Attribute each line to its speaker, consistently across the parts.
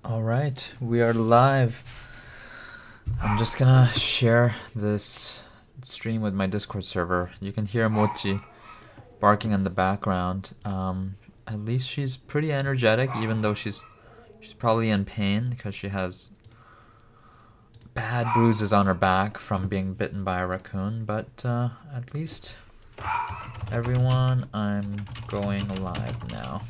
Speaker 1: All right, we are live. I'm just gonna share this stream with my Discord server. You can hear Mochi barking in the background. At least she's pretty energetic, even though she's probably in pain because she has bad bruises on her back from being bitten by a raccoon. But at least everyone, I'm going live now.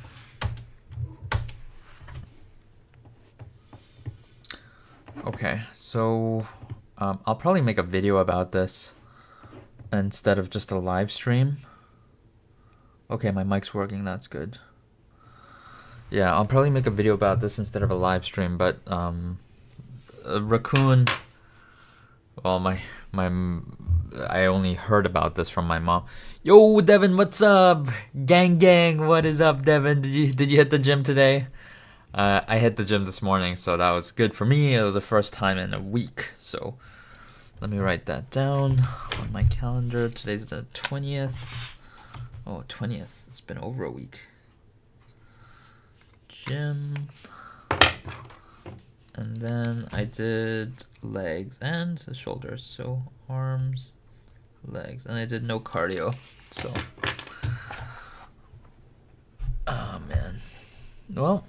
Speaker 1: Okay, so I'll probably make a video about this instead of just a live stream. Okay, my mic's working, that's good. Yeah, I'll probably make a video about this instead of a live stream, but a raccoon, well, I only heard about this from my mom. Yo, Devin, what's up? Gang, what is up, Devin? Did you hit the gym today? I hit the gym this morning, so that was good for me. It was the first time in a week, so let me write that down on my calendar. Today's the 20th. Oh, 20th. It's been over a week. Gym. And then I did legs and shoulders, so arms, legs, and I did no cardio, so. Oh, man. Well.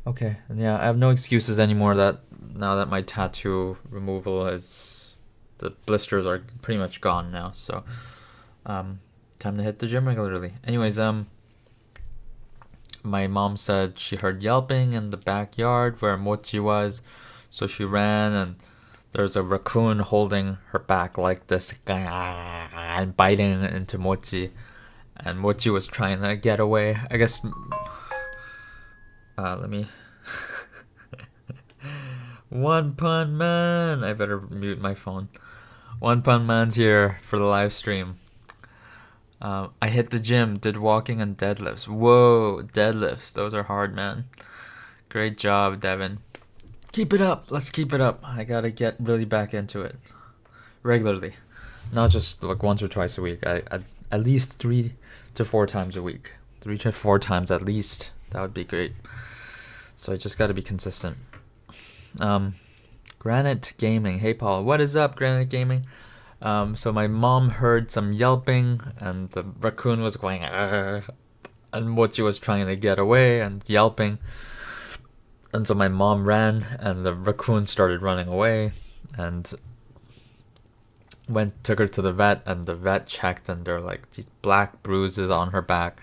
Speaker 1: Okay, yeah, I have no excuses anymore now that my tattoo removal the blisters are pretty much gone now, so time to hit the gym regularly. Anyways, my mom said she heard yelping in the backyard where Mochi was, so she ran and there's a raccoon holding her back like this and biting into Mochi, and Mochi was trying to get away. I guess let me One Pun Man, I better mute my phone. One Pun Man's here for the live stream. I hit the gym, did walking and deadlifts. Whoa, deadlifts, those are hard, man. Great job, Devin. Keep it up, let's keep it up. I gotta get really back into it regularly, not just like once or twice a week. At least 3 to 4 times a week. 3 to 4 times at least. That would be great. So I just got to be consistent. Granite Gaming. Hey, Paul. What is up, Granite Gaming? So my mom heard some yelping, and the raccoon was going, and Mochi was trying to get away and yelping. And so my mom ran, and the raccoon started running away, and took her to the vet, and the vet checked, and there are like these black bruises on her back.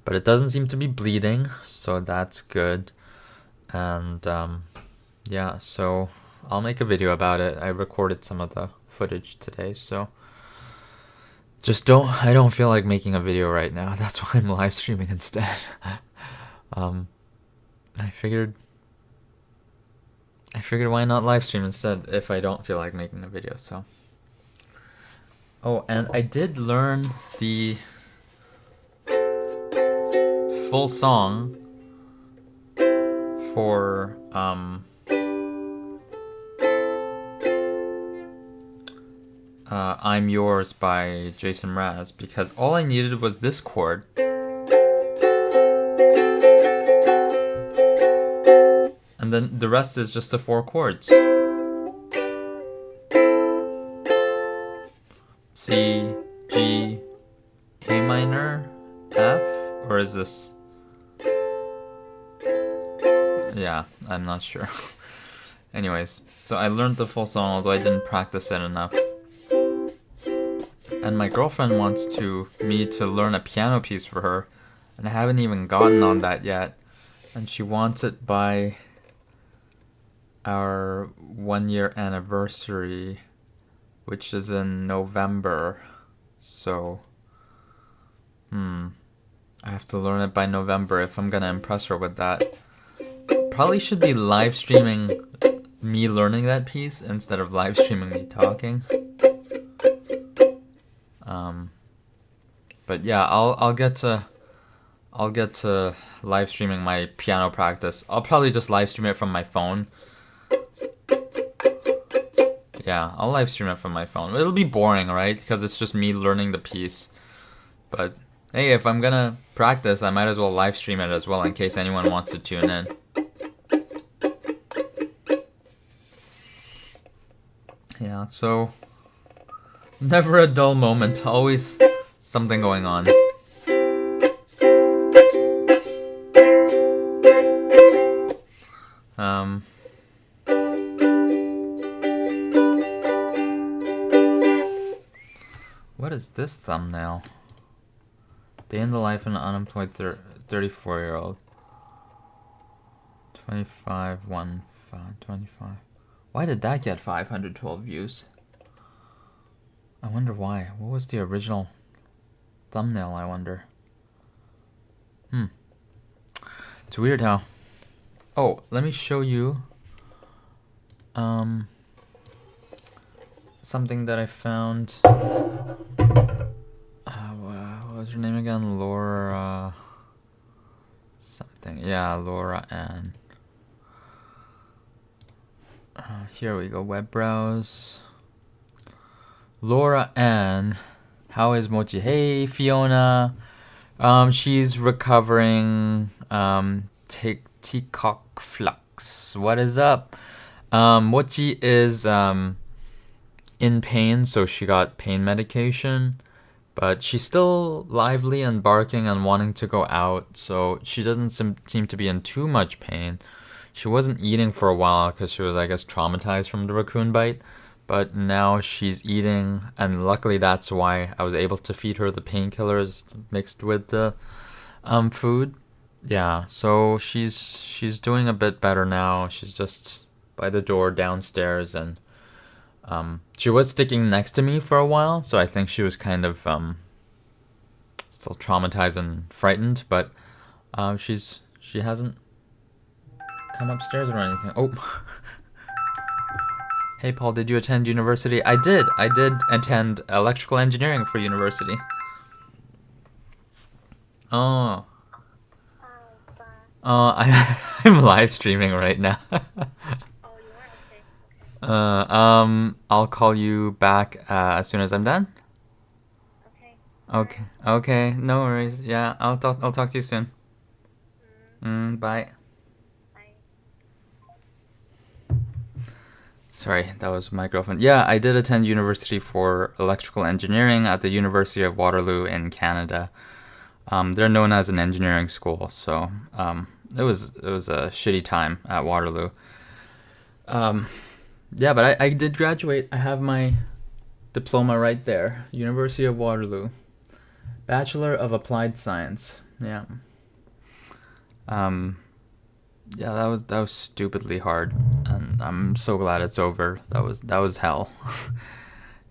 Speaker 1: But it doesn't seem to be bleeding, so that's good. And yeah, so I'll make a video about it. I recorded some of the footage today, so I don't feel like making a video right now. That's why I'm live streaming instead. I figured why not live stream instead if I don't feel like making a video. So and I did learn the full song for I'm Yours by Jason Mraz, because all I needed was this chord, and then the rest is just the 4 chords. C, G, A minor, F, or is this? Yeah, I'm not sure. Anyways, so I learned the full song, although I didn't practice it enough. And my girlfriend wants me to learn a piano piece for her, and I haven't even gotten on that yet. And she wants it by our 1-year anniversary, which is in November. So, I have to learn it by November if I'm gonna impress her with that. Probably should be live streaming me learning that piece instead of live streaming me talking. But yeah, I'll get to live streaming my piano practice. I'll probably just live stream it from my phone. Yeah, I'll live stream it from my phone. It'll be boring, right? Because it's just me learning the piece. But hey, if I'm gonna practice, I might as well live stream it as well in case anyone wants to tune in. Yeah, so never a dull moment, always something going on. What is this thumbnail? Day in the life of an unemployed 34-year-old. 25, 1, 5, 25. Why did that get 512 views? I wonder why. What was the original thumbnail, I wonder? It's weird how... Oh, let me show you something that I found. What was her name again? Laura... something. Yeah, Laura Ann. Here we go. Web browse. Laura Ann. How is Mochi? Hey, Fiona. She's recovering. Teacock Flux. What is up? Mochi is in pain, so she got pain medication. But she's still lively and barking and wanting to go out, so she doesn't seem to be in too much pain. She wasn't eating for a while because she was, I guess, traumatized from the raccoon bite. But now she's eating, and luckily that's why I was able to feed her the painkillers mixed with the food. Yeah, so she's doing a bit better now. She's just by the door downstairs, and she was sticking next to me for a while, so I think she was kind of still traumatized and frightened, but she hasn't come upstairs or anything. Oh. Hey Paul, did you attend university? I did attend electrical engineering for university. Oh. I'm live streaming right now. I'll call you back as soon as I'm done. Okay, no worries. Yeah, I'll talk to you soon. Bye. Sorry, that was my girlfriend. Yeah, I did attend university for electrical engineering at the University of Waterloo in Canada. They're known as an engineering school, so it was a shitty time at Waterloo. Yeah, but I did graduate. I have my diploma right there. University of Waterloo. Bachelor of Applied Science. Yeah. Yeah, that was stupidly hard, and I'm so glad it's over. That was hell.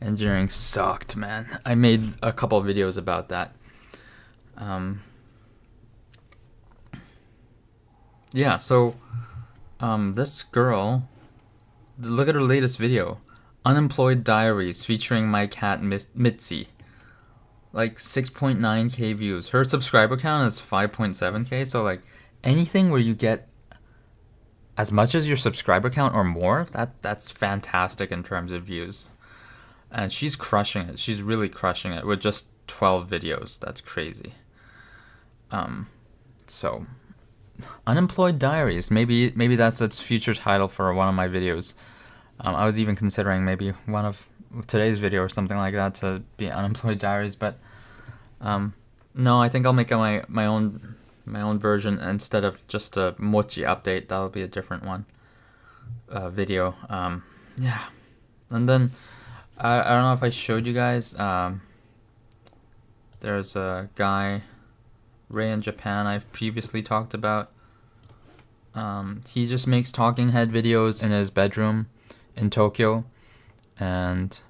Speaker 1: Engineering sucked, man. I made a couple of videos about that. Yeah, so this girl, look at her latest video, Unemployed Diaries, featuring my cat Mitzi. Like 6.9k views. Her subscriber count is 5.7k, so like anything where you get as much as your subscriber count or more, that's fantastic in terms of views. And she's crushing it. She's really crushing it with just 12 videos. That's crazy. So Unemployed Diaries, maybe that's its future title for one of my videos. I was even considering maybe one of today's video or something like that to be Unemployed Diaries, but no, I think I'll make my own version instead of just a Mochi update. That'll be a different one video. Yeah, and then I don't know if I showed you guys. There's a guy, Ray in Japan, I've previously talked about. He just makes talking head videos in his bedroom in Tokyo, and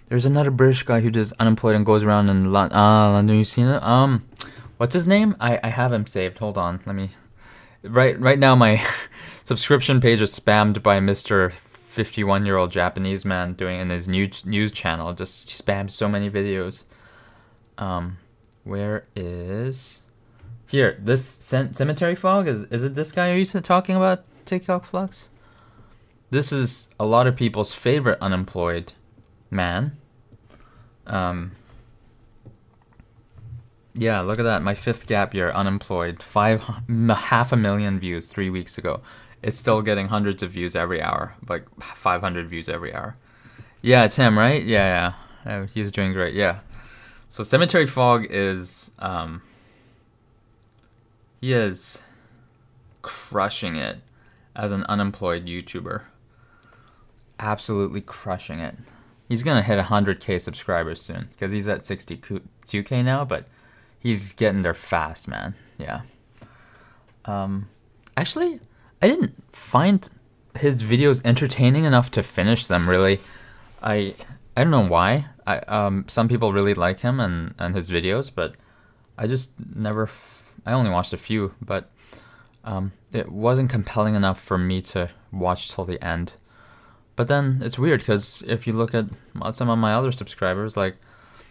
Speaker 1: there's another British guy who does Unemployed and goes around in London. You seen it? What's his name? I have him saved. Hold on, let me. Right now my subscription page is spammed by Mr. 51-year-old Japanese man doing in his news channel. Just spams so many videos. Where is here? This cemetery fog is it this guy who used to talking about TikTok Flux? This is a lot of people's favorite unemployed man. Yeah, look at that. My 5th gap year, unemployed. 500,000 views 3 weeks ago. it's still getting hundreds of views every hour, like 500 views every hour. Yeah, it's him, right? Yeah, yeah. He's doing great. Yeah. So Cemetery Fog is he is crushing it as an unemployed YouTuber. Absolutely crushing it. He's gonna hit 100K subscribers soon because he's at 62K now, but he's getting there fast, man. Yeah. Actually, I didn't find his videos entertaining enough to finish them. Really, I don't know why. Some people really like him and his videos, but I just never. I only watched a few, but it wasn't compelling enough for me to watch till the end. But then it's weird because if you look at some of my other subscribers, like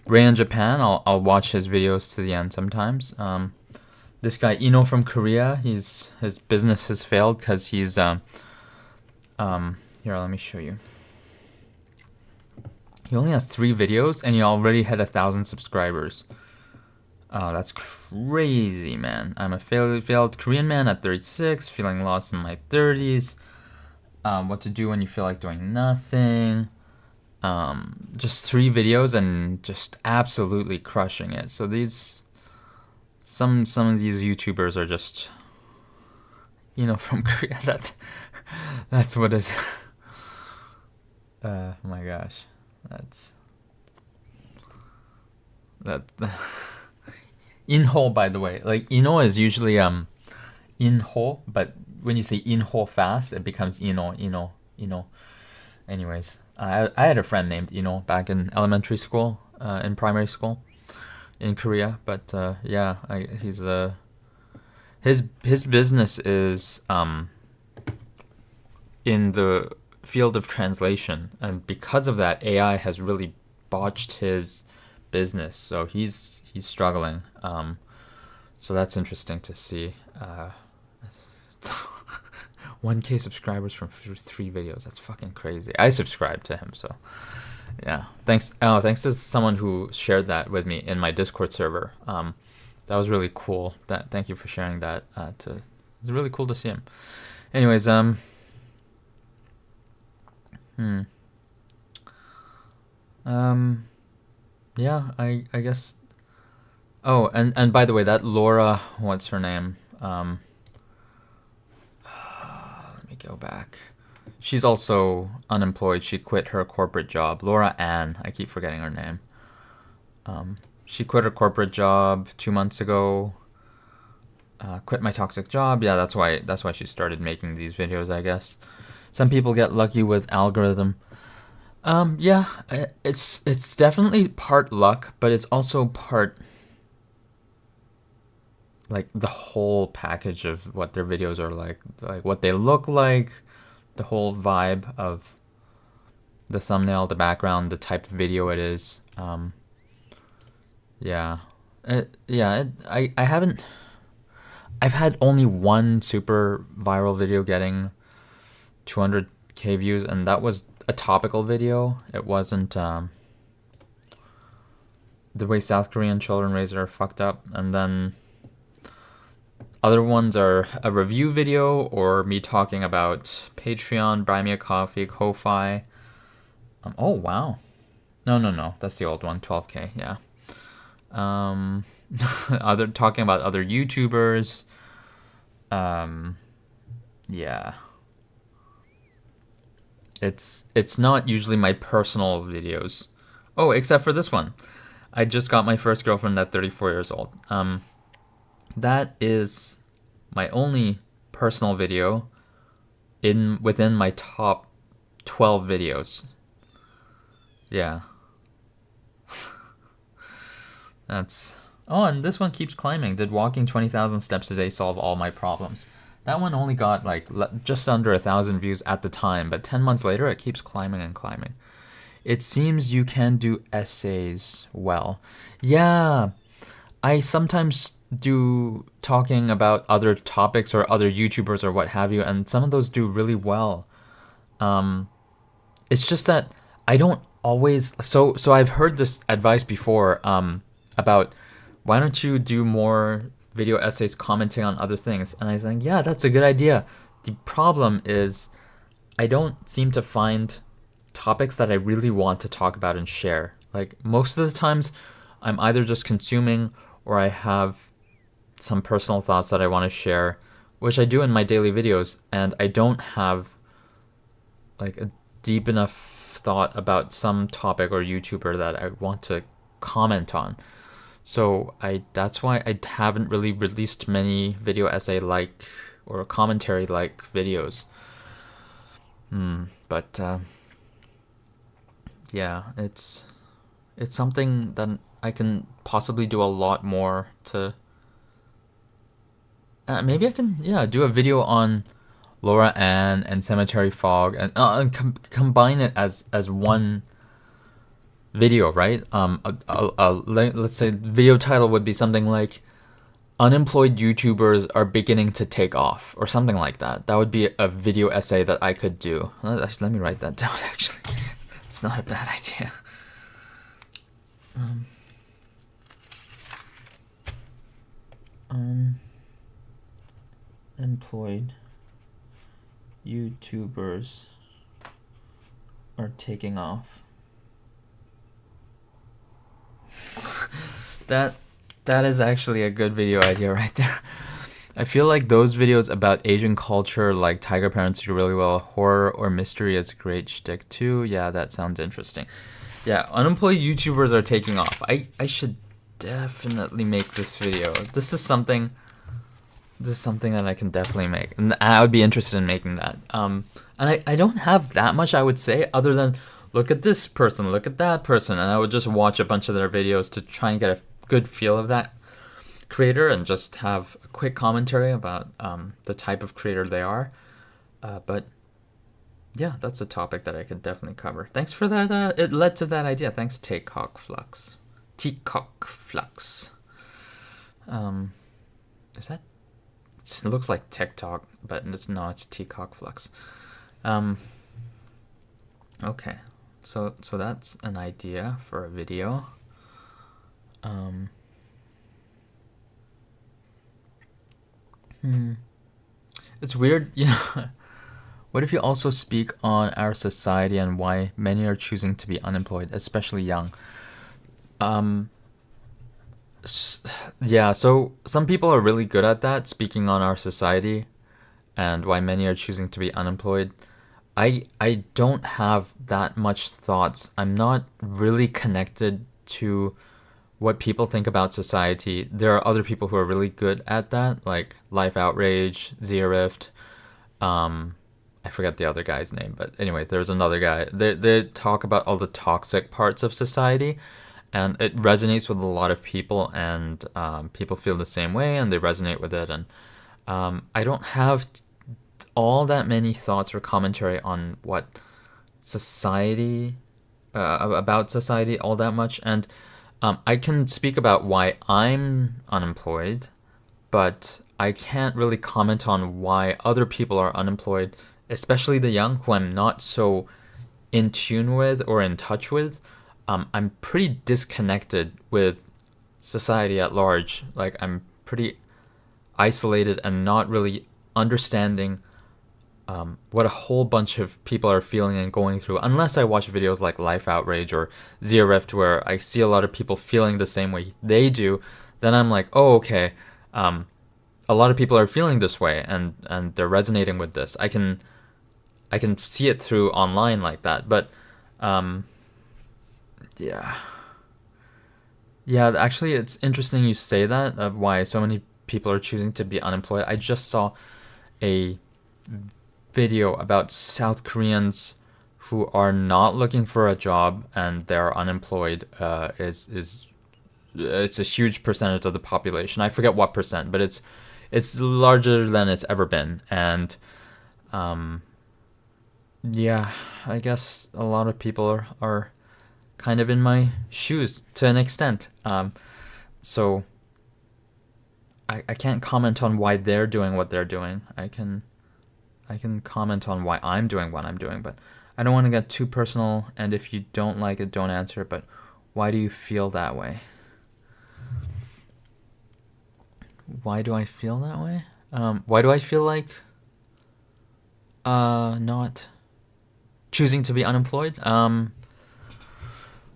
Speaker 1: Ray in Japan, I'll watch his videos to the end sometimes. This guy Ino from Korea, his business has failed because he's here. Let me show you. He only has 3 videos and he already had 1,000 subscribers. Oh, that's crazy, man. I'm a failed Korean man at 36, feeling lost in my 30s. What to do when you feel like doing nothing. Just 3 videos and just absolutely crushing it. So some of these YouTubers are just, from Korea. That's what is. Oh my gosh, that. Inho, by the way, like Ino is usually Inho, but when you say Inho fast, it becomes Ino. Anyways, I had a friend named Ino back in elementary school, in primary school, in Korea. But yeah, his business is in the field of translation, and because of that, AI has really botched his business. So he's struggling. So that's interesting to see. 1K subscribers from 3 videos. That's fucking crazy. I subscribed to him, so yeah. Thanks to someone who shared that with me in my Discord server. That was really cool. Thank you for sharing that. It's really cool to see him. Anyways, yeah, I guess. Oh, and by the way, that Laura, what's her name? Let me go back. She's also unemployed. She quit her corporate job. Laura Ann, I keep forgetting her name. She quit her corporate job 2 months ago. Quit my toxic job. Yeah, that's why she started making these videos, I guess. Some people get lucky with algorithm. Yeah, it's definitely part luck, but it's also part like the whole package of what their videos are like what they look like, the whole vibe of the thumbnail, the background, the type of video it is. Yeah, I haven't. I've had only one super viral video getting 200K views, and that was a topical video. It wasn't the way South Korean children raised are fucked up, and then other ones are a review video or me talking about Patreon, Buy Me a Coffee, Ko-Fi. Oh wow, no, that's the old one, 12K. Yeah. Talking about other YouTubers. Yeah. It's not usually my personal videos. Oh, except for this one. I just got my first girlfriend at 34 years old. That is my only personal video within my top 12 videos. Yeah. And this one keeps climbing. Did walking 20,000 steps a day solve all my problems? That one only got like just under 1,000 views at the time, but 10 months later it keeps climbing and climbing. It seems you can do essays well. Yeah, I sometimes do talking about other topics or other YouTubers or what have you, and some of those do really well. It's just that I don't always. So I've heard this advice before about why don't you do more video essays commenting on other things, and I was like, yeah, that's a good idea. the problem is I don't seem to find topics that I really want to talk about and share. Like most of the times, I'm either just consuming or I have some personal thoughts that I want to share, which I do in my daily videos, and I don't have like a deep enough thought about some topic or YouTuber that I want to comment on. So that's why I haven't really released many video essay like or commentary like videos. But yeah, it's something that I can possibly do a lot more to. Maybe I can do a video on Laura Ann and Cemetery Fog and combine it as one video, right? Let's say the video title would be something like "Unemployed YouTubers are beginning to take off" or something like that. That would be a video essay that I could do. Actually, let me write that down. Actually, it's not a bad idea. Unemployed YouTubers are taking off. That is actually a good video idea right there. I feel like those videos about Asian culture, like Tiger Parents, do really well. Horror or mystery is a great shtick too. Yeah, that sounds interesting. Yeah, unemployed YouTubers are taking off. I should definitely make this video. This is something that I can definitely make, and I would be interested in making that. And I don't have that much I would say other than look at this person, look at that person, and I would just watch a bunch of their videos to try and get a good feel of that creator and just have a quick commentary about the type of creator they are. But yeah, that's a topic that I could definitely cover. Thanks for that. It led to that idea. Thanks, Teacock Flux. Teacock Flux. Is that? It looks like TikTok, but it's not. It's Teacock Flux. Okay, so that's an idea for a video. It's weird, What if you also speak on our society and why many are choosing to be unemployed, especially young? Yeah, so some people are really good at that, speaking on our society and why many are choosing to be unemployed. I don't have that much thoughts. I'm not really connected to what people think about society. There are other people who are really good at that, like Life Outrage, Zerift. I forget the other guy's name, but anyway, there's another guy. They talk about all the toxic parts of society, and it resonates with a lot of people, and people feel the same way, and they resonate with it. And I don't have all that many thoughts or commentary on what society about society all that much, and I can speak about why I'm unemployed, but I can't really comment on why other people are unemployed, especially the young, who I'm not so in tune with or in touch with. I'm pretty disconnected with society at large. Like, I'm pretty isolated and not really understanding what a whole bunch of people are feeling and going through, unless I watch videos like Life Outrage or Zerift, where I see a lot of people feeling the same way they do. Then I'm like, oh, okay, a lot of people are feeling this way, and they're resonating with this. I can see it through online like that, but yeah. Actually, it's interesting you say that, of why so many people are choosing to be unemployed. I just saw a video about South Koreans who are not looking for a job and they're unemployed. It's a huge percentage of the population. I forget what percent, but it's larger than it's ever been. And I guess a lot of people are kind of in my shoes to an extent. So I can't comment on why they're doing what they're doing. I can comment on why I'm doing what I'm doing, but I don't want to get too personal, and if you don't like it, don't answer. But why do you feel that way? Why do I feel that way? Why do I feel like Not choosing to be unemployed.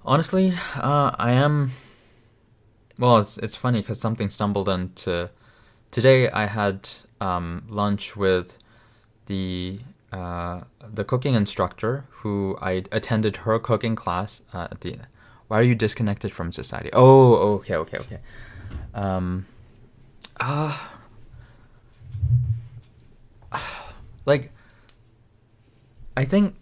Speaker 1: Honestly, I am. Well, it's funny because something stumbled into today. I had lunch with the the cooking instructor who I attended her cooking class at the. Why are you disconnected from society? Oh, okay. Um, uh, like I think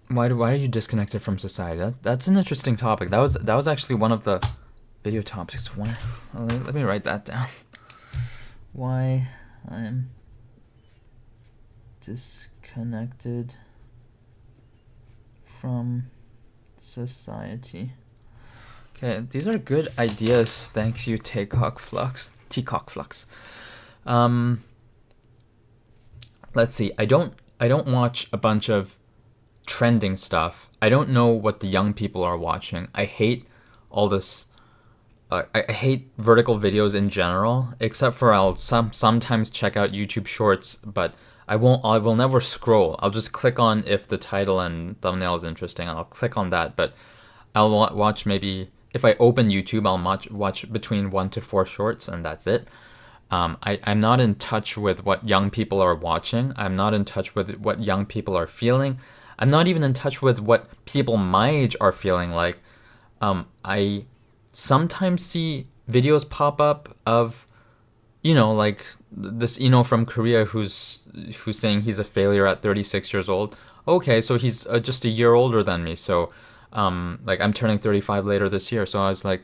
Speaker 1: why are you disconnected from society? That's an interesting topic. That was actually one of the video topics. Why? Let me write that down. Why I'm disconnected from society. Okay, these are good ideas. Thanks you, Teacock Flux. Um, let's see. I don't watch a bunch of trending stuff. I don't know what the young people are watching. I hate all this. I hate vertical videos in general, except for I'll sometimes check out YouTube Shorts, but I will never scroll. I'll just click on if the title and thumbnail is interesting, and I'll click on that. But I'll watch maybe if I open YouTube, I'll watch between 1 to 4 shorts, and that's it. I'm not in touch with what young people are watching. I'm not in touch with what young people are feeling. I'm not even in touch with what people my age are feeling like. I sometimes see videos pop up of, like this, from Korea who's saying he's a failure at 36 years old. Okay, so he's just a year older than me. So, like I'm turning 35 later this year. So I was like,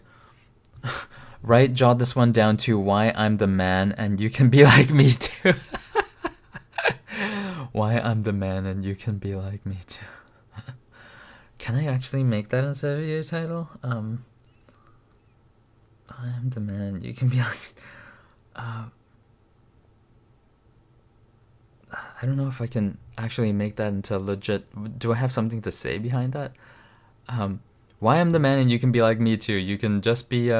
Speaker 1: jot this one down to why I'm the man and you can be like me too. Why I'm the man and you can be like me too. Can I actually make that as a video title? I'm the man. You can be like. I don't know if I can actually make that into legit. Do I have something to say behind that? Why I'm the man and you can be like me too. You can just be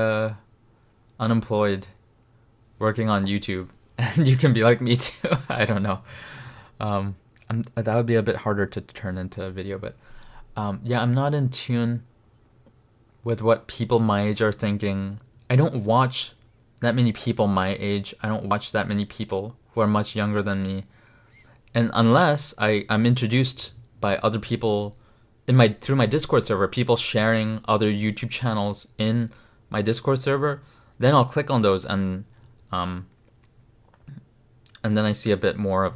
Speaker 1: unemployed, working on YouTube, and you can be like me too. I don't know. That would be a bit harder to turn into a video, but yeah, I'm not in tune with what people my age are thinking. I don't watch that many people my age. I don't watch that many people who are much younger than me. And unless I'm introduced by other people through my Discord server, people sharing other YouTube channels in my Discord server, then I'll click on those and then I see a bit more of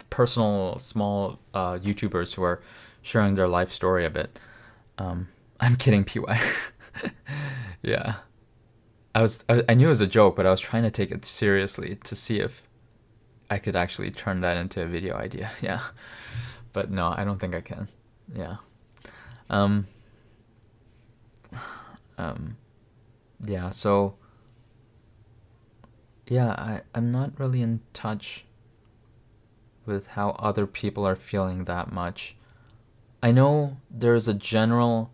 Speaker 1: personal small YouTubers who are sharing their life story a bit. I'm kidding, PY. Yeah. I knew it was a joke, but I was trying to take it seriously to see if I could actually turn that into a video idea. Yeah. But no, I don't think I can. Yeah. Yeah, so yeah, I'm not really in touch with how other people are feeling that much. I know there's a general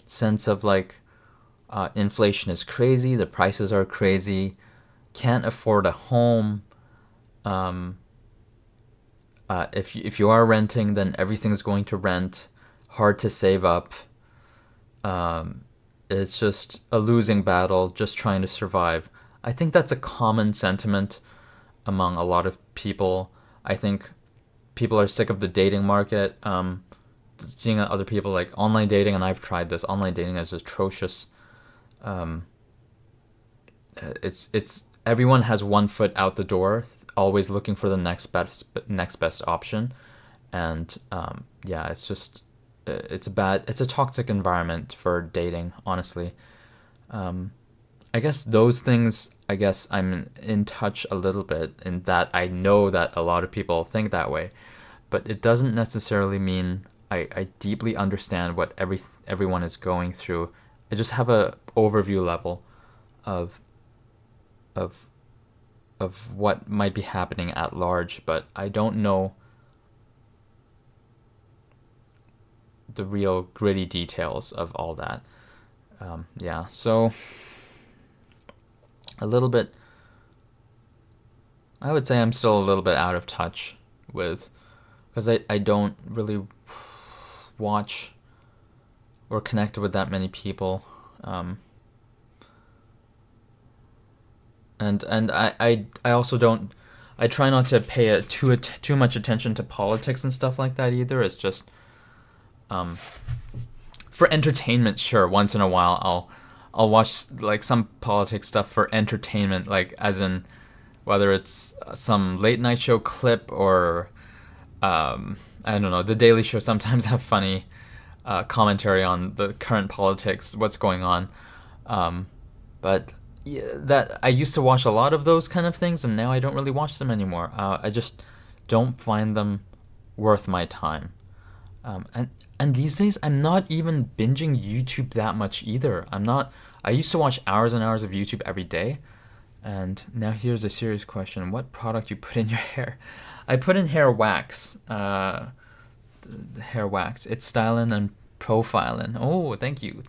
Speaker 1: sense of like inflation is crazy, the prices are crazy, can't afford a home. If you are renting, then everything's going to rent. Hard to save up. It's just a losing battle, just trying to survive. I think that's a common sentiment among a lot of people. I think people are sick of the dating market. Seeing other people like online dating, and I've tried this. Online dating is atrocious. It's everyone has one foot out the door, always looking for the next best option, and yeah, it's a toxic environment for dating, honestly. I guess those things, I guess I'm in touch a little bit in that I know that a lot of people think that way, but it doesn't necessarily mean I deeply understand what everyone is going through. I just have a overview level of of of what might be happening at large, but I don't know the real gritty details of all that. Yeah, so a little bit I would say I'm still a little bit out of touch with, because I don't really watch or connect with that many people. And I also don't, I try not to pay too much attention to politics and stuff like that either. It's just for entertainment, sure, once in a while I'll watch like some politics stuff for entertainment, like as in whether it's some late night show clip or I don't know, the Daily Show sometimes have funny commentary on the current politics, what's going on. But yeah, that I used to watch a lot of those kind of things, and now I don't really watch them anymore. I just don't find them worth my time. And these days, I'm not even binging YouTube that much either. I'm not. I used to watch hours and hours of YouTube every day, and now here's a serious question: what product you put in your hair? I put in hair wax. The hair wax. It's styling and profiling. Oh, thank you.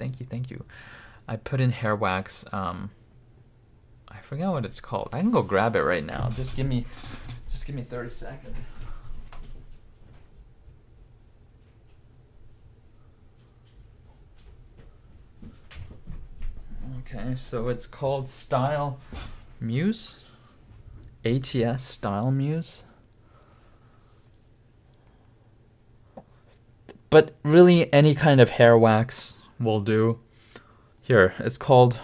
Speaker 1: I put in hair wax. I forget what it's called. I can go grab it right now. Just give me 30 seconds. Okay, so it's called Style Muse. ATS Style Muse. But really, any kind of hair wax will do. Here, it's called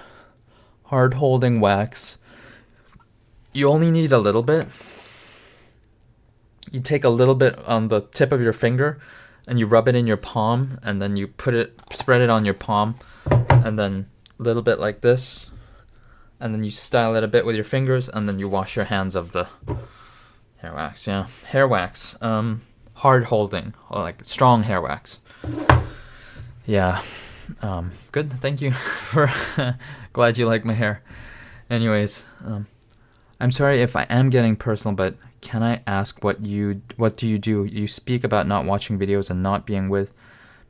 Speaker 1: Hard Holding Wax. You only need a little bit. You take a little bit on the tip of your finger and you rub it in your palm, and then you spread it on your palm, and then a little bit like this, and then you style it a bit with your fingers, and then you wash your hands of the hair wax. Yeah, hair wax. Hard holding, or like strong hair wax. Yeah. Good. Thank you for glad you like my hair. Anyways, I'm sorry if I am getting personal, but can I ask what do you do? You speak about not watching videos and not being with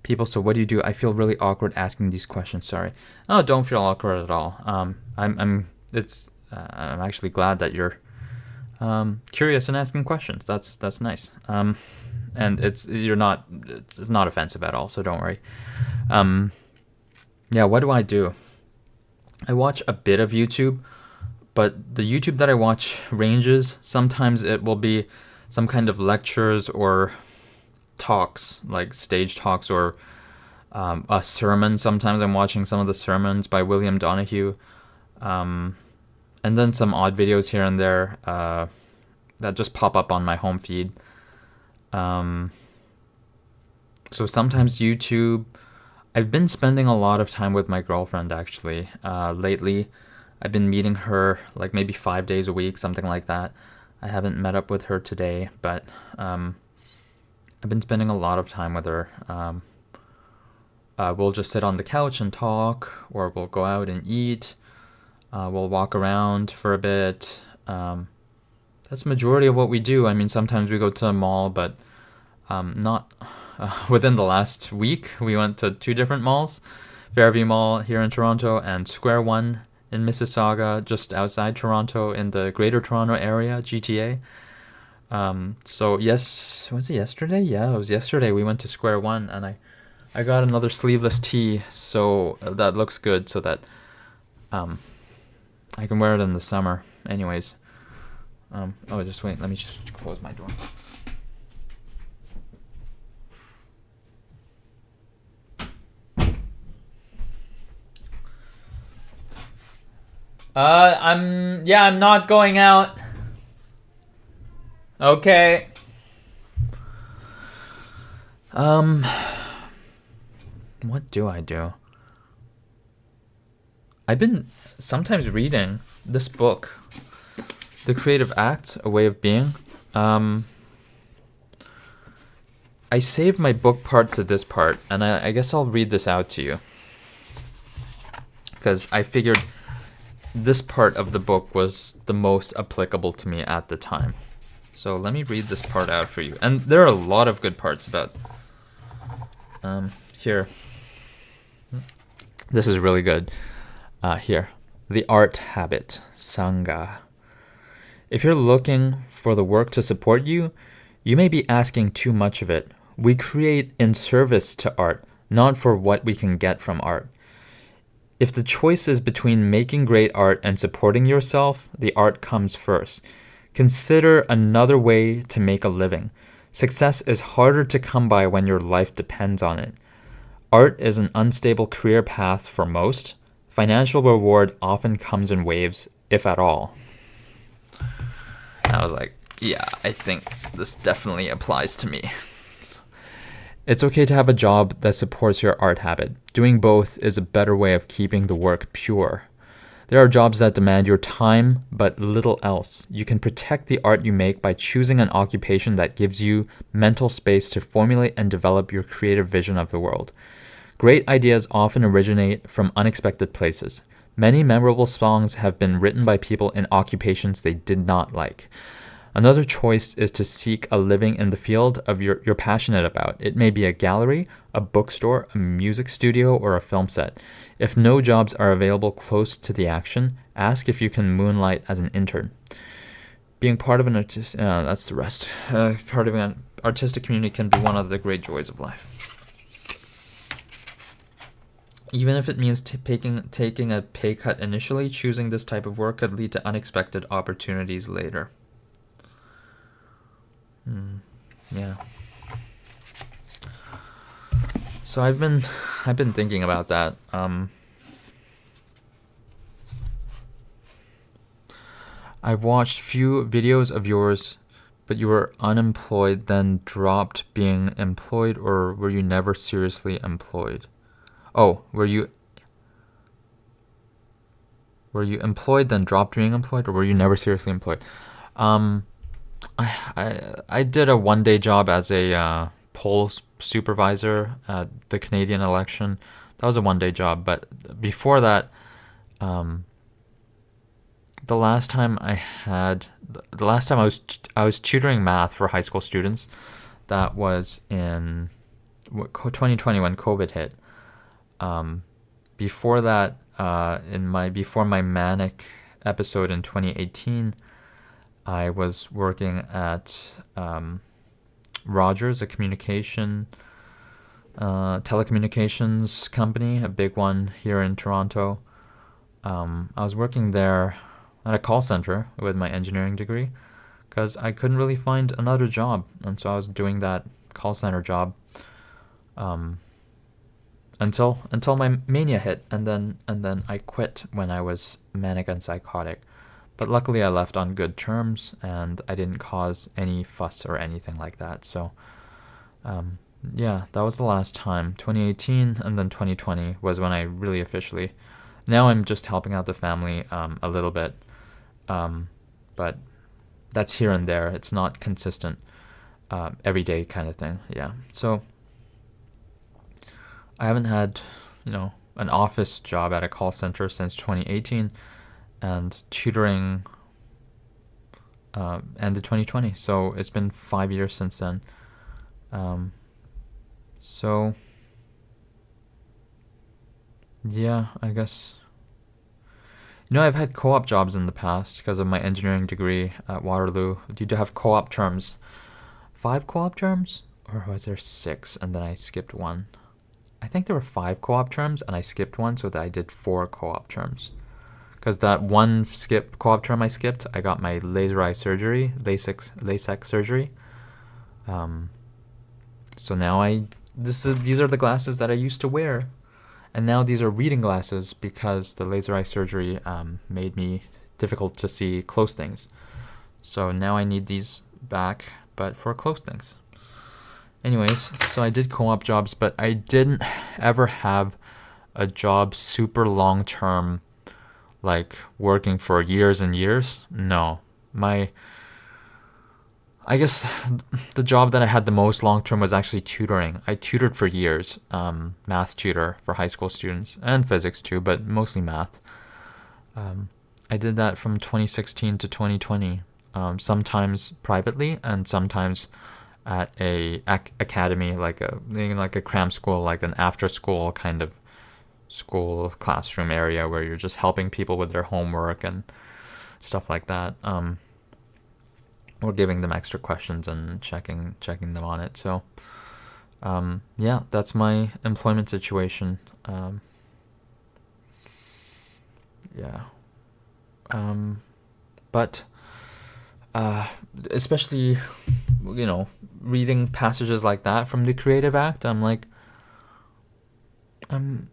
Speaker 1: people, so what do you do? I feel really awkward asking these questions. Sorry. Oh, don't feel awkward at all. I'm actually glad that you're curious and asking questions. That's nice. And it's not offensive at all, so don't worry. Yeah, what do I do? I watch a bit of YouTube, but the YouTube that I watch ranges. Sometimes it will be some kind of lectures or talks, like stage talks, or a sermon. Sometimes I'm watching some of the sermons by William Donahue, and then some odd videos here and there that just pop up on my home feed. So sometimes YouTube. I've been spending a lot of time with my girlfriend, actually. Lately, I've been meeting her like maybe 5 days a week, something like that. I haven't met up with her today, but I've been spending a lot of time with her. We'll just sit on the couch and talk, or we'll go out and eat. We'll walk around for a bit. That's the majority of what we do. I mean, sometimes we go to a mall, but not... within the last week, we went to 2 different malls. Fairview Mall here in Toronto and Square One in Mississauga, just outside Toronto in the Greater Toronto Area, GTA. So yes, was it yesterday? Yeah, it was yesterday. We went to Square One, and I got another sleeveless tee, so that looks good, so that I can wear it in the summer. Anyways, oh, just wait, let me just close my door. I'm not going out. Okay. What do I do? I've been sometimes reading this book, The Creative Act, A Way of Being. I saved my book part to this part, and I guess I'll read this out to you, because I figured this part of the book was the most applicable to me at the time. So let me read this part out for you. And there are a lot of good parts about here. This is really good. Here. The art habit, Sangha. If you're looking for the work to support you, you may be asking too much of it. We create in service to art, not for what we can get from art. If the choice is between making great art and supporting yourself, the art comes first. Consider another way to make a living. Success is harder to come by when your life depends on it. Art is an unstable career path for most. Financial reward often comes in waves, if at all. I was like, yeah, I think this definitely applies to me. It's okay to have a job that supports your art habit. Doing both is a better way of keeping the work pure. There are jobs that demand your time, but little else. You can protect the art you make by choosing an occupation that gives you mental space to formulate and develop your creative vision of the world. Great ideas often originate from unexpected places. Many memorable songs have been written by people in occupations they did not like. Another choice is to seek a living in the field of you're passionate about. It may be a gallery, a bookstore, a music studio, or a film set. If no jobs are available close to the action, ask if you can moonlight as an intern. Being part of an that's the rest. Part of an artistic community can be one of the great joys of life. Even if it means taking a pay cut initially, choosing this type of work could lead to unexpected opportunities later. Yeah. So I've been thinking about that. I've watched few videos of yours, but you were unemployed, then dropped being employed, or were you never seriously employed? Oh, were you employed, then dropped being employed, or were you never seriously employed? I did a one-day job as a poll supervisor at the Canadian election. That was a one-day job, but before that, the last time I was tutoring math for high school students. That was in 2020 when COVID hit. Before that, before my manic episode in 2018, I was working at Rogers, a telecommunications company, a big one here in Toronto. I was working there at a call center with my engineering degree because I couldn't really find another job, and so I was doing that call center job until my mania hit, and then I quit when I was manic and psychotic. But luckily I left on good terms, and I didn't cause any fuss or anything like that. So yeah, that was the last time. 2018, and then 2020 was when I really officially. Now I'm just helping out the family a little bit, but that's here and there. It's not consistent, everyday kind of thing. Yeah. So I haven't had, an office job at a call center since 2018, and tutoring ended 2020. So it's been 5 years since then. So yeah, I guess. I've had co-op jobs in the past because of my engineering degree at Waterloo. You do have co-op terms. 5 co-op terms? Or was there 6 and then I skipped one? I think there were 5 co-op terms and I skipped one, so that I did 4 co-op terms. Because that one co-op term I skipped, I got my laser eye surgery, LASIK surgery. So now these are the glasses that I used to wear. And now these are reading glasses because the laser eye surgery made me difficult to see close things. So now I need these back, but for close things. Anyways, so I did co-op jobs, but I didn't ever have a job super long-term, like working for years and years. No. I guess the job that I had the most long-term was actually tutoring. I tutored for years, math tutor for high school students, and physics too, but mostly math. I did that from 2016 to 2020, sometimes privately and sometimes at a academy, like a cram school, like an after-school kind of school classroom area where you're just helping people with their homework and stuff like that. or giving them extra questions and checking them on it. So yeah, that's my employment situation. Yeah. But especially, reading passages like that from the Creative Act, I'm like, I'm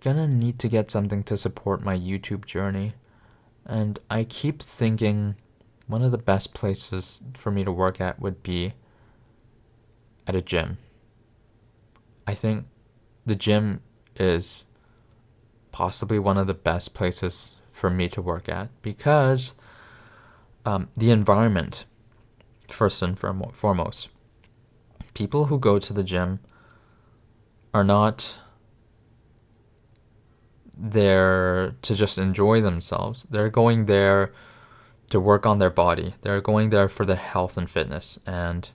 Speaker 1: gonna need to get something to support my YouTube journey. And I keep thinking one of the best places for me to work at would be at a gym. I think the gym is possibly one of the best places for me to work at because the environment, first and foremost. People who go to the gym are not there to just enjoy themselves. They're going there to work on their body. They're going there for their health and fitness. And,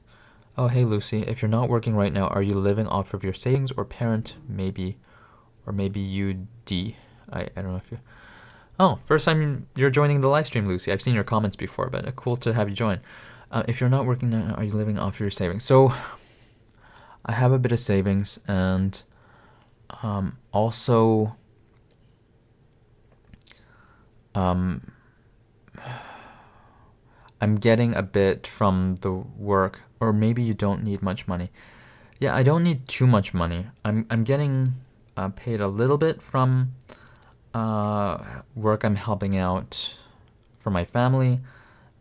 Speaker 1: oh, hey, Lucy, if you're not working right now, are you living off of your savings or parent? Maybe, or maybe UD. I don't know if you... Oh, first time you're joining the live stream, Lucy. I've seen your comments before, but cool to have you join. If you're not working now, are you living off your savings? So I have a bit of savings, and also I'm getting a bit from the work, or maybe you don't need much money. Yeah, I don't need too much money. I'm getting paid a little bit from work I'm helping out for my family,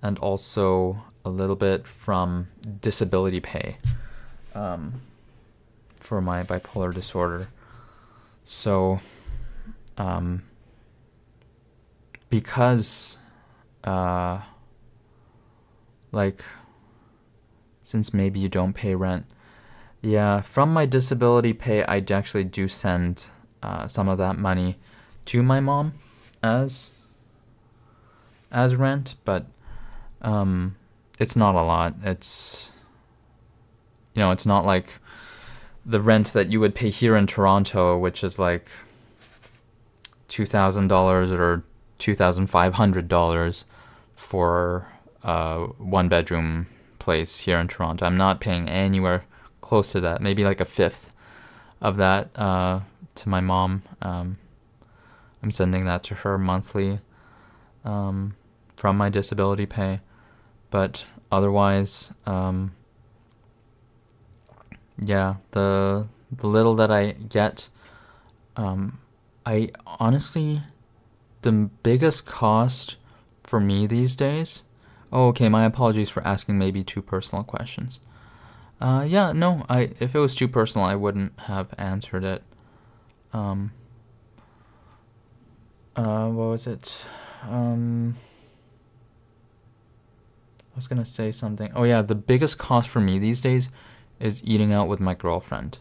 Speaker 1: and also a little bit from disability pay for my bipolar disorder. So because since maybe you don't pay rent, yeah, from my disability pay, I actually do send some of that money to my mom as rent, but it's not a lot. It's it's not like the rent that you would pay here in Toronto, which is like $2,000 or $2,500 for a one-bedroom place here in Toronto. I'm not paying anywhere close to that. Maybe like a fifth of that to my mom. I'm sending that to her monthly from my disability pay. But otherwise, yeah, the little that I get, I honestly, the biggest cost for me these days... Oh, okay, my apologies for asking maybe too personal questions. Yeah, no, if it was too personal, I wouldn't have answered it. What was it? I was gonna say something. Oh yeah, the biggest cost for me these days is eating out with my girlfriend.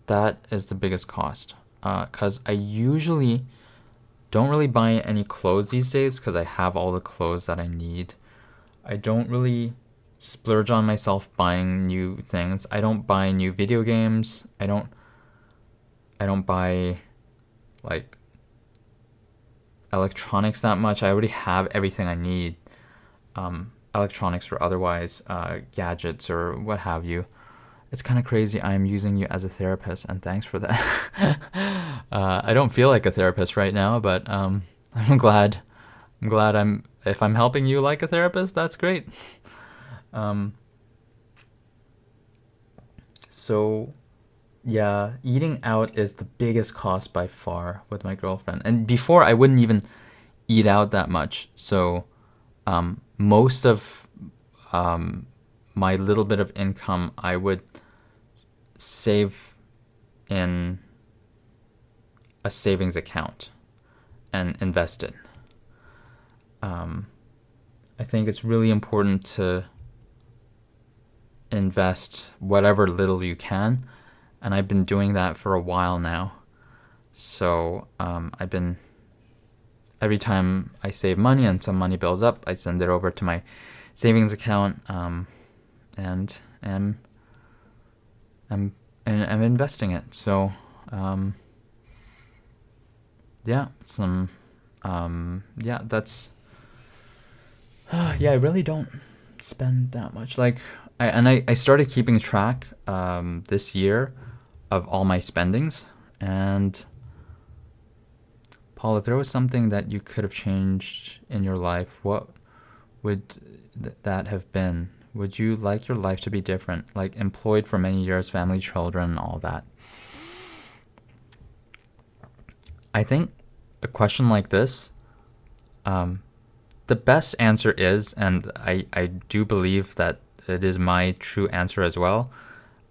Speaker 1: That is the biggest cost. 'Cause I usually don't really buy any clothes these days because I have all the clothes that I need. I don't really splurge on myself buying new things. I don't buy new video games. I don't buy like electronics that much. I already have everything I need. Electronics or otherwise, gadgets or what have you. It's kind of crazy. I'm using you as a therapist, and thanks for that. I don't feel like a therapist right now, but I'm glad. If I'm helping you like a therapist, that's great. So, yeah, eating out is the biggest cost by far with my girlfriend. And before, I wouldn't even eat out that much. So, most of my little bit of income, I would save in a savings account and invest it. I think it's really important to invest whatever little you can, and I've been doing that for a while now. So every time I save money and some money builds up, I send it over to my savings account, and I'm investing it. So yeah, that's yeah, I really don't spend that much. Like, I started keeping track this year of all my spendings. And Paul, if there was something that you could have changed in your life, what would that have been? Would you like your life to be different? Like employed for many years, family, children, all that. I think a question like this, the best answer is, and I do believe that it is my true answer as well,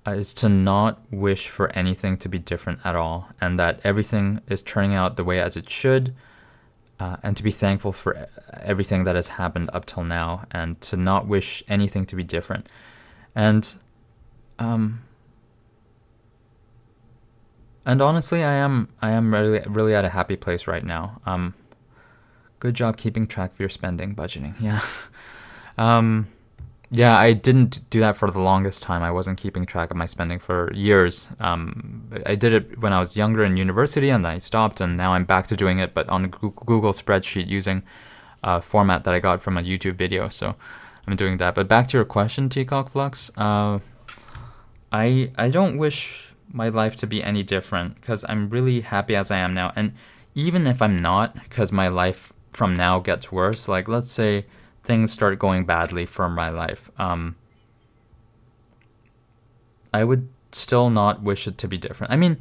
Speaker 1: is to not wish for anything to be different at all, and that everything is turning out the way as it should, and to be thankful for everything that has happened up till now, and to not wish anything to be different. And honestly, I am really at a happy place right now. Good job keeping track of your spending, budgeting. Yeah. Yeah, I didn't do that for the longest time. I wasn't keeping track of my spending for years. I did it when I was younger in university, and I stopped, and now I'm back to doing it, but on a Google spreadsheet using a format that I got from a YouTube video. So I'm doing that. But back to your question, Teacock Flux. I don't wish my life to be any different because I'm really happy as I am now. And even if I'm not, because my life from now gets worse, like let's say things start going badly for my life, I would still not wish it to be different. I mean,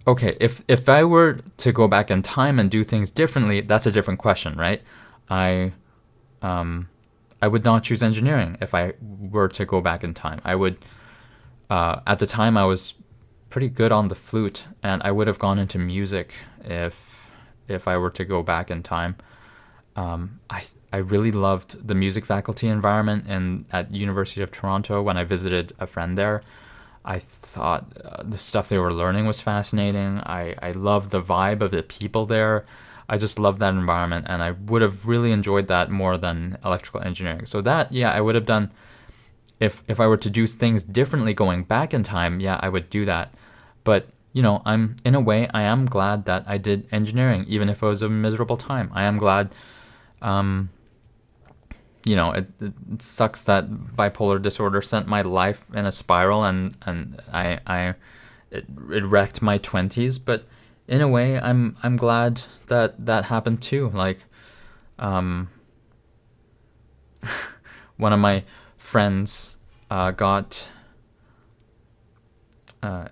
Speaker 1: okay, if I were to go back in time and do things differently, that's a different question, right? I would not choose engineering if I were to go back in time. I would, at the time I was pretty good on the flute, and I would have gone into music if I were to go back in time. I really loved the music faculty environment at University of Toronto when I visited a friend there. I thought the stuff they were learning was fascinating. I loved the vibe of the people there. I just loved that environment, and I would have really enjoyed that more than electrical engineering. So that, yeah, I would have done, if I were to do things differently going back in time, yeah, I would do that. But, you know, in a way, I am glad that I did engineering, even if it was a miserable time. I am glad, you know, it sucks that bipolar disorder sent my life in a spiral, and it wrecked my 20s. But in a way, I'm glad that happened too. Like, one of my friends got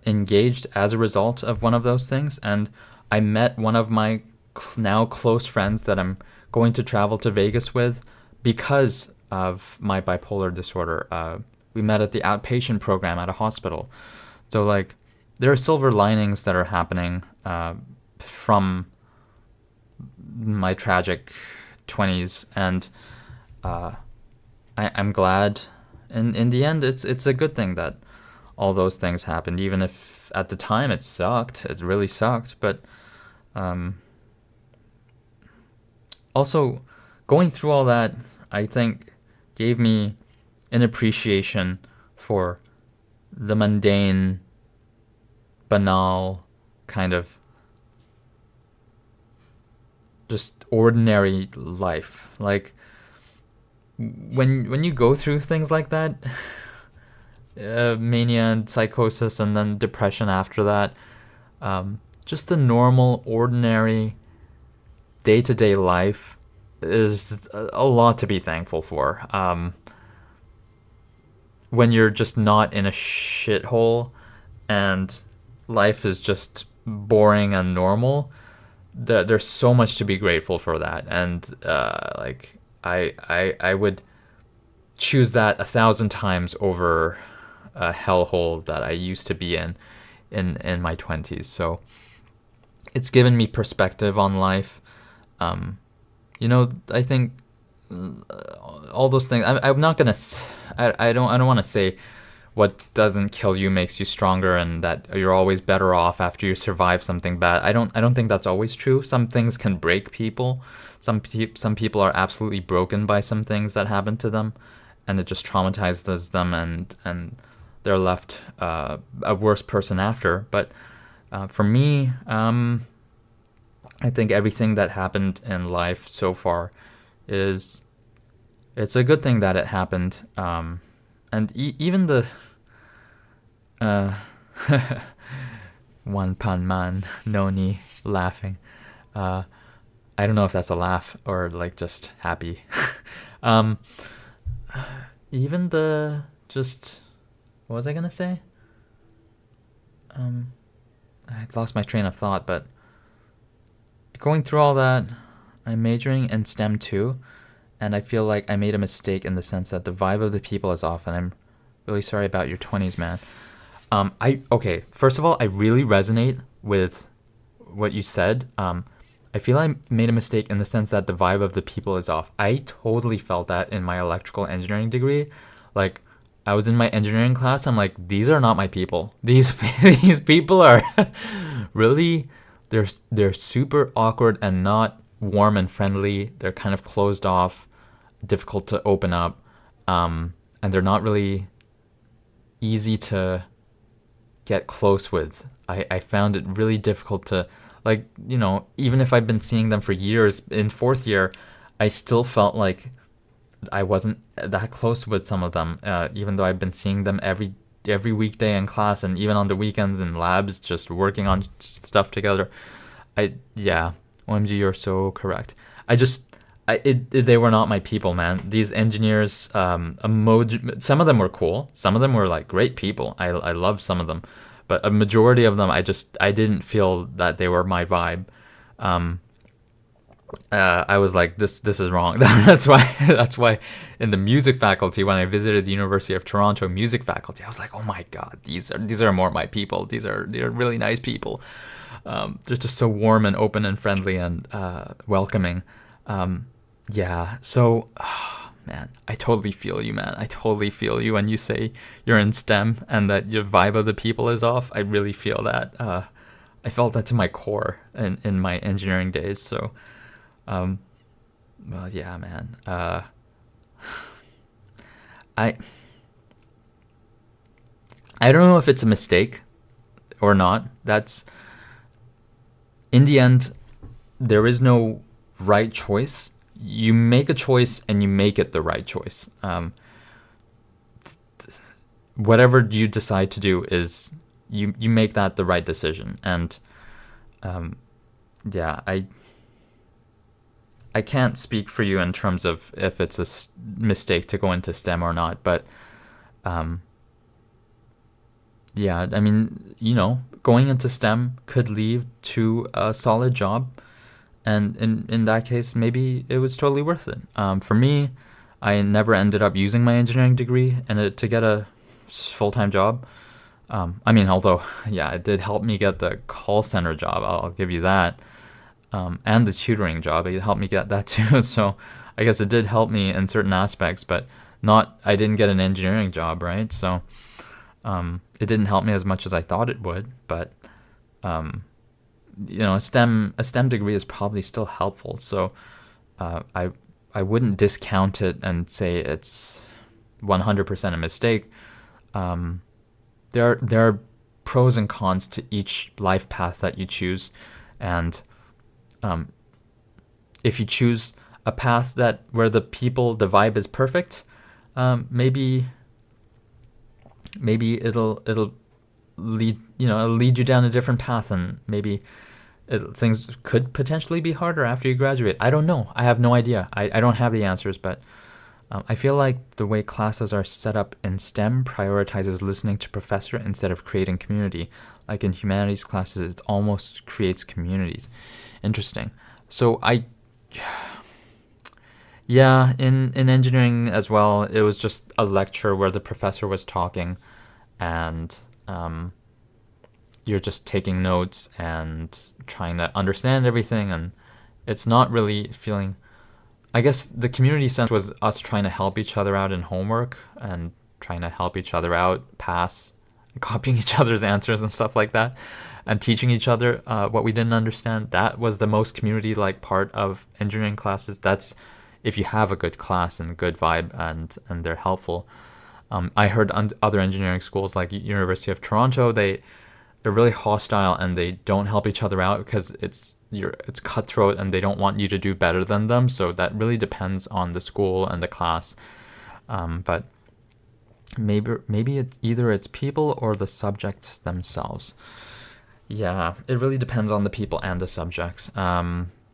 Speaker 1: engaged as a result of one of those things, and I met one of my now close friends that I'm going to travel to Vegas with because of my bipolar disorder. We met at the outpatient program at a hospital. So, like, there are silver linings that are happening from my tragic 20s, and I'm glad. In the end, it's a good thing that all those things happened, even if at the time it sucked. It really sucked. But also, going through all that, I think, gave me an appreciation for the mundane, banal, kind of just ordinary life. Like, when you go through things like that, mania and psychosis and then depression after that, just the normal, ordinary, day-to-day life is a lot to be thankful for. When you're just not in a shithole and life is just boring and normal, there's so much to be grateful for that. And like, I would choose that 1,000 times over a hellhole that I used to be in my 20s. So it's given me perspective on life. You know, I think all those things. I'm not gonna. I don't want to say what doesn't kill you makes you stronger, and that you're always better off after you survive something bad. I don't think that's always true. Some things can break people. Some people are absolutely broken by some things that happen to them, and it just traumatizes them, and they're left a worse person after. But for me, I think everything that happened in life so far is It's a good thing that it happened. And even the uh, one pan man noni laughing. Uh, I don't know if that's a laugh or like just happy. um, even the just what was I gonna say? I lost my train of thought, but going through all that, I'm majoring in STEM too, and I feel like I made a mistake in the sense that the vibe of the people is off, and I'm really sorry about your 20s, man. Okay, first of all, I really resonate with what you said. I feel I made a mistake in the sense that the vibe of the people is off. I totally felt that in my electrical engineering degree. Like, I was in my engineering class. I'm like, these are not my people. These people are really they're super awkward and not warm and friendly. They're kind of closed off, difficult to open up, and they're not really easy to get close with. I found it really difficult to, like, even if I've been seeing them for years, in fourth year, I still felt like I wasn't that close with some of them, even though I've been seeing them every weekday in class and even on the weekends in labs, just working on stuff together. Yeah, OMG, you're so correct. They were not my people, man. These engineers, some of them were cool. Some of them were like great people. I love some of them, but a majority of them, I didn't feel that they were my vibe. I was like, this is wrong. That's why in the music faculty, when I visited the University of Toronto music faculty, I was like, oh my god, these are more my people. They're really nice people. They're just so warm and open and friendly and welcoming. Yeah, so, man, I totally feel you, man. I totally feel you when you say you're in STEM and that your vibe of the people is off. I really feel that. I felt that to my core in my engineering days. So, well, yeah, man. I don't know if it's a mistake or not. In the end, there is no right choice. You make a choice and you make it the right choice. Whatever you decide to do is you make that the right decision. And yeah, I can't speak for you in terms of if it's a mistake to go into STEM or not, but yeah, I mean, going into STEM could lead to a solid job. And in that case, maybe it was totally worth it. For me, I never ended up using my engineering degree to get a full-time job. I mean, although, yeah, it did help me get the call center job. I'll give you that. And the tutoring job, it helped me get that too. So I guess it did help me in certain aspects, but I didn't get an engineering job, right? So it didn't help me as much as I thought it would, but a STEM degree is probably still helpful. So I wouldn't discount it and say it's 100% a mistake. There are pros and cons to each life path that you choose, and if you choose a path where the vibe is perfect, maybe it'll lead you down a different path, and maybe things could potentially be harder after you graduate. I don't know. I have no idea. I don't have the answers, but I feel like the way classes are set up in STEM prioritizes listening to professor instead of creating community. Like in humanities classes, it almost creates communities. Interesting. So yeah, in engineering as well, it was just a lecture where the professor was talking, and you're just taking notes and trying to understand everything, and it's not really feeling... I guess the community sense was us trying to help each other out in homework and trying to help each other out, pass, copying each other's answers and stuff like that, and teaching each other what we didn't understand. That was the most community-like part of engineering classes. That's if you have a good class and a good vibe and they're helpful. I heard other engineering schools like University of Toronto, they they're really hostile and they don't help each other out because it's cutthroat and they don't want you to do better than them. So that really depends on the school and the class. But maybe it's people or the subjects themselves. Yeah, it really depends on the people and the subjects.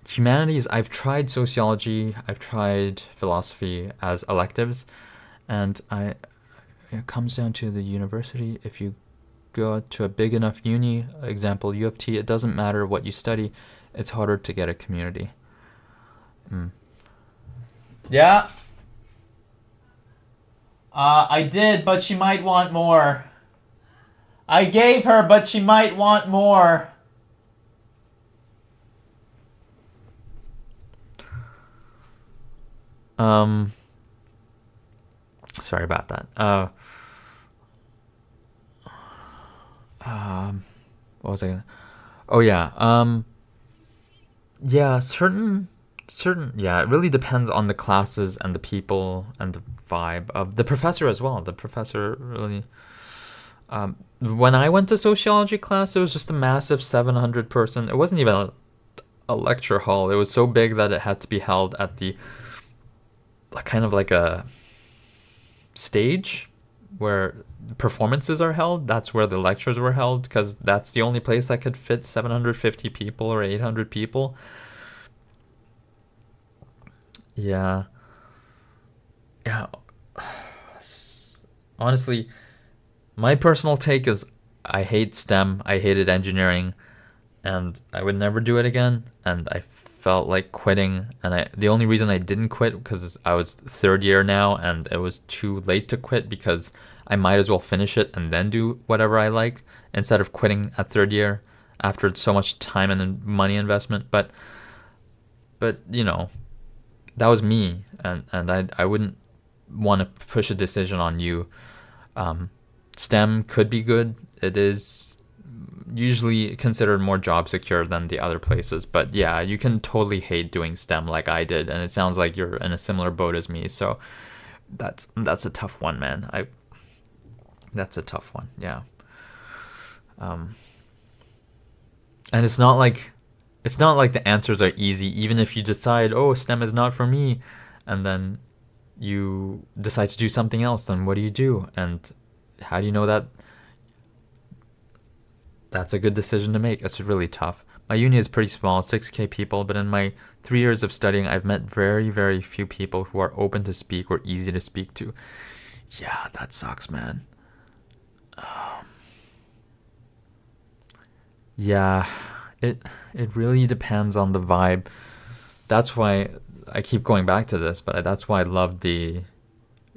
Speaker 1: Humanities, I've tried sociology, I've tried philosophy as electives, and it comes down to the university. If you go to a big enough uni, example U of T, it doesn't matter what you study, it's harder to get a community. Yeah. I did, but she might want more. I gave her, but she might want more. Sorry about that. What was I gonna? Oh yeah. Yeah, certain. Yeah, it really depends on the classes and the people and the vibe of the professor as well. The professor really. When I went to sociology class, it was just a massive 700 person. It wasn't even a lecture hall. It was so big that it had to be held at the kind of like a stage where performances are held. That's where the lectures were held because that's the only place that could fit 750 people or 800 people. Yeah. Honestly, my personal take is I hate STEM. I hated engineering, and I would never do it again. And I felt like quitting. And the only reason I didn't quit because I was third year now, and it was too late to quit because I might as well finish it and then do whatever I like instead of quitting at third year after so much time and money investment. But you know, that was me, and I wouldn't want to push a decision on you. STEM could be good. It is usually considered more job secure than the other places. But yeah, you can totally hate doing STEM like I did, and it sounds like you're in a similar boat as me. So that's a tough one, man. That's a tough one. Yeah. And it's not like the answers are easy. Even if you decide, oh, STEM is not for me, and then you decide to do something else, then what do you do? And how do you know that that's a good decision to make? It's really tough. My uni is pretty small, 6K people, but in my 3 years of studying, I've met very, very few people who are open to speak or easy to speak to. Yeah, that sucks, man. Yeah, it really depends on the vibe. That's why I keep going back to this, but that's why I loved the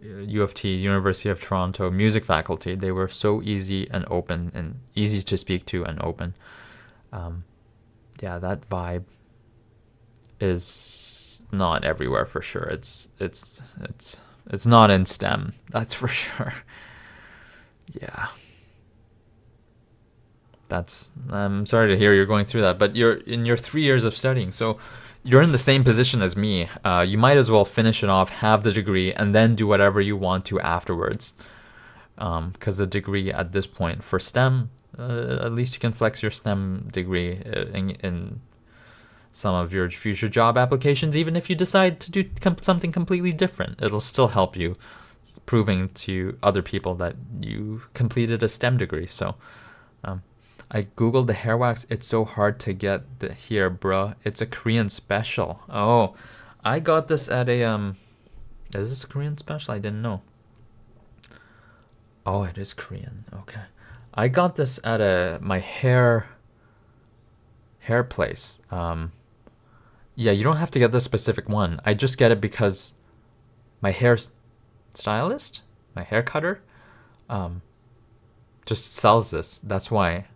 Speaker 1: U of T, University of Toronto music faculty. They were so easy and open and easy to speak to and open. Yeah, that vibe is not everywhere for sure. It's not in STEM, that's for sure. Yeah. I'm sorry to hear you're going through that, but you're in your 3 years of studying, so you're in the same position as me. You might as well finish it off, have the degree, and then do whatever you want to afterwards. Because the degree at this point for STEM, at least you can flex your STEM degree in some of your future job applications, even if you decide to do something completely different. It'll still help you, proving to other people that you completed a STEM degree. So I googled the hair wax. It's so hard to get here, bruh. It's a Korean special. Oh, I got this at a is this a Korean special? I didn't know. Oh, it is Korean. Okay. I got this at my hair place. Yeah, you don't have to get the specific one. I just get it because my hair stylist, my hair cutter, just sells this. That's why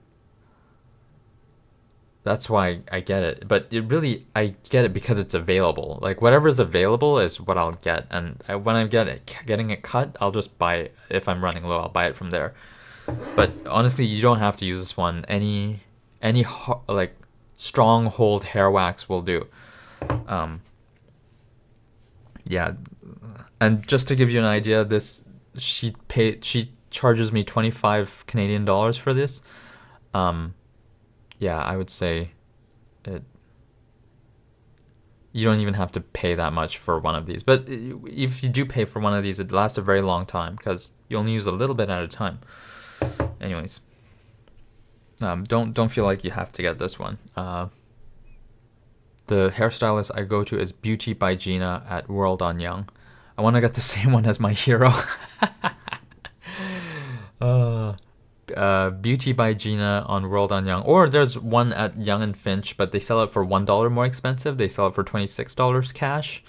Speaker 1: I get it. But I get it because it's available. Like whatever's available is what I'll get. And when I'm getting it cut, I'll just buy it. If I'm running low, I'll buy it from there. But honestly, you don't have to use this one. Any like stronghold hair wax will do. Yeah. And just to give you an idea, she charges me 25 Canadian dollars for this. Yeah, I would say it. You don't even have to pay that much for one of these. But if you do pay for one of these, it lasts a very long time because you only use a little bit at a time. Anyways, don't feel like you have to get this one. The hairstylist I go to is Beauty by Gina at World on Young. I want to get the same one as my hero. Beauty by Gina on World on Young. Or there's one at Young and Finch, but they sell it for $1 more expensive. They sell it for $26 cash.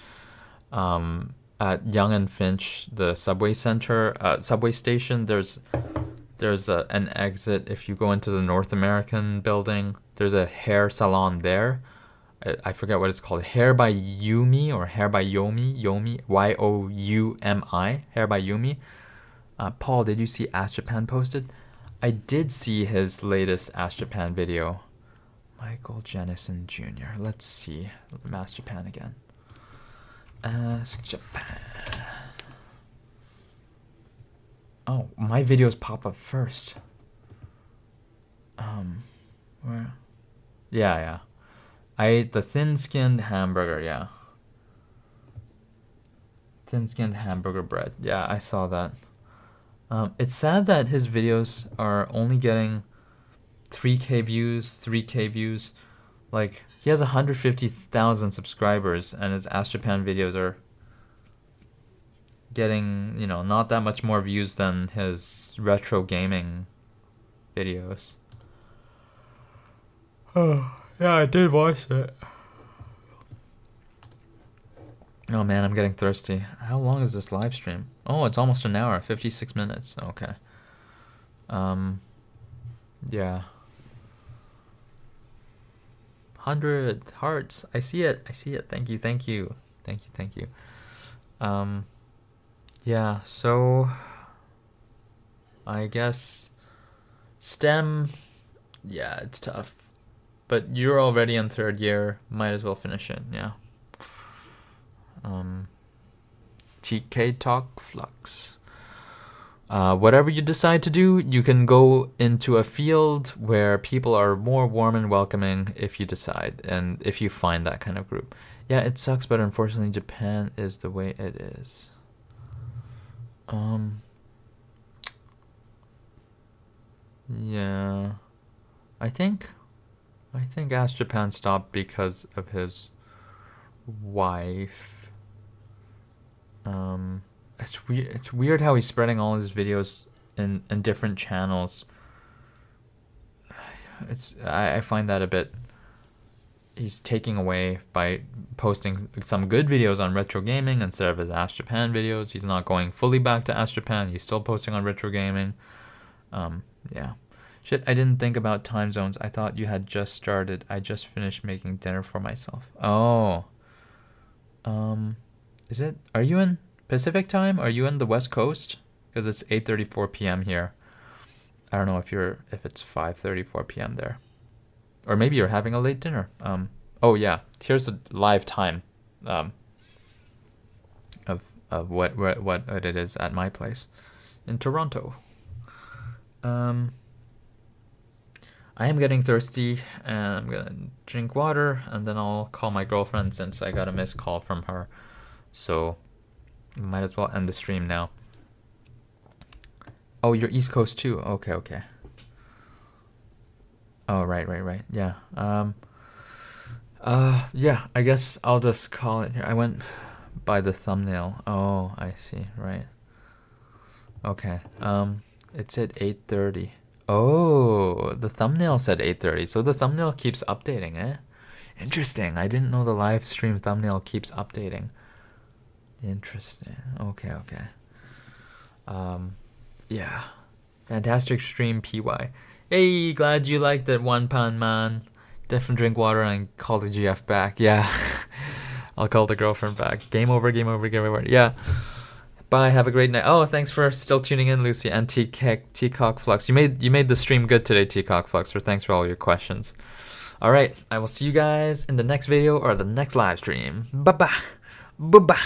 Speaker 1: At Young and Finch, the subway station, there's an exit. If you go into the North American building, there's a hair salon there. I forget what it's called. Hair by Yumi or Hair by Yomi. Yomi. Youmi. Hair by Yumi. Paul, did you see Ask Japan posted? I did see his latest Ask Japan video. Michael Jennison Jr. Let's see. Ask Japan again. Ask Japan. Oh, my videos pop up first. Where? Yeah. I ate the thin-skinned hamburger, yeah. Thin-skinned hamburger bread. Yeah, I saw that. It's sad that his videos are only getting 3K views. Like, he has 150,000 subscribers, and his Ask Japan videos are getting, not that much more views than his retro gaming videos. Oh, yeah, I did watch it. Oh man, I'm getting thirsty. How long is this live stream? Oh, it's almost an hour, 56 minutes. Okay. Yeah. 100 hearts. I see it. Thank you. Yeah, so I guess STEM, yeah, it's tough. But you're already in 3rd year, might as well finish it, yeah. TK Talk Flux. Whatever you decide to do, you can go into a field where people are more warm and welcoming if you decide, and if you find that kind of group. Yeah, it sucks, but unfortunately Japan is the way it is. Yeah. I think Ask Japan stopped because of his wife. It's weird how he's spreading all his videos in different channels. I find that a bit. He's taking away by posting some good videos on retro gaming instead of his Ask Japan videos. He's not going fully back to Ask Japan. He's still posting on retro gaming. Yeah. Shit, I didn't think about time zones. I thought you had just started. I just finished making dinner for myself. Oh. Are you in Pacific time? Are you in the West Coast? Because it's 8:34 p.m. here. I don't know if it's 5:34 p.m. there. Or maybe you're having a late dinner. Oh yeah, here's the live time of what it is at my place in Toronto. I am getting thirsty, and I'm gonna drink water, and then I'll call my girlfriend since I got a missed call from her. So, might as well end the stream now. Oh, you're East Coast too. Okay. Oh, right. Yeah. Yeah, I guess I'll just call it here. I went by the thumbnail. Oh, I see. Right. Okay. It said 8:30. Oh, the thumbnail said 8:30. So the thumbnail keeps updating, eh? Interesting. I didn't know the live stream thumbnail keeps updating. Interesting. Okay. Yeah. Fantastic stream, PY. Hey, glad you liked that one pound man. Definitely drink water and call the GF back. Yeah. I'll call the girlfriend back. Game over. Yeah. Bye, have a great night. Oh, thanks for still tuning in, Lucy. And T-Cock Flux. You made the stream good today, T-Cock Flux. Thanks for all your questions. Alright, I will see you guys in the next video or the next live stream. Bye-bye.